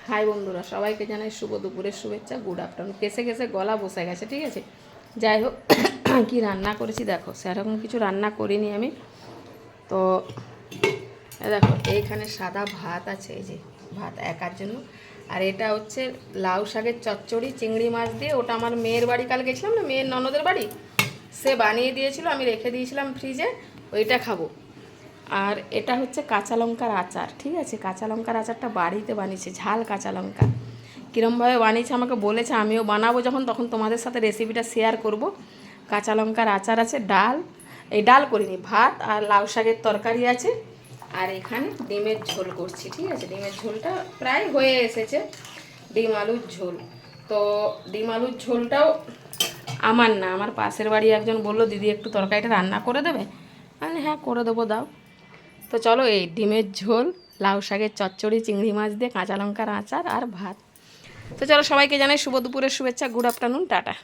High বন্ধুরা, সবাইকে জানাই শুভ দুপুরের শুভেচ্ছা, গুড আফটারনুন। কেসে কেসে গলা বসে গেছে, ঠিক আছে। যাই হোক, কি রান্না করেছি দেখো, সেরকম কিছু রান্না করিনি আমি। তো দেখো এইখানে সাদা ভাত আছে, এই যে ভাত একার জন্য। আর এটা হচ্ছে লাউ শাকের চচ্চড়ি চিংড়ি মাছ দিয়ে। ওটা আমার মেয়ের বাড়ি কাল গেছিলাম না, মেয়ের ননদের বাড়ি, সে বানিয়ে দিয়েছিল, আমি রেখে দিয়েছিলাম ফ্রিজে, ওইটা খাবো। আর এটা হচ্ছে কাঁচা লঙ্কার আচার, ঠিক আছে। কাঁচা লঙ্কার আচারটা বাড়িতে বানিয়েছে, ঝাল কাঁচা লঙ্কা। কীরমভাবে বানিয়েছে আমাকে বলেছে, আমিও বানাবো যখন তখন তোমাদের সাথে রেসিপিটা শেয়ার করব। কাঁচা লঙ্কার আচার আছে, ডাল, এই ডাল করিনি, ভাত আর লাউ শাকের তরকারি আছে। আর এখানে ডিমের ঝোল করছি, ঠিক আছে। ডিমের ঝোলটা প্রায় হয়ে এসেছে, ডিম আলুর ঝোল। তো ডিম আলুর ঝোলটাও আমার না, আমার পাশের বাড়ি একজন বললো দিদি একটু তরকারিটা রান্না করে দেবে। আমি হ্যাঁ করে দেবো, দাও। তো চলো, এই ডিমের ঝোল, লাউ শাকের চচ্চড়ি চিংড়ি মাছ দিয়ে, কাঁচা লঙ্কার আচার আর ভাত। তো চলো, সবাইকে জানাই শুভ দুপুরের শুভেচ্ছা, গুড আফটারনুন, টাটা।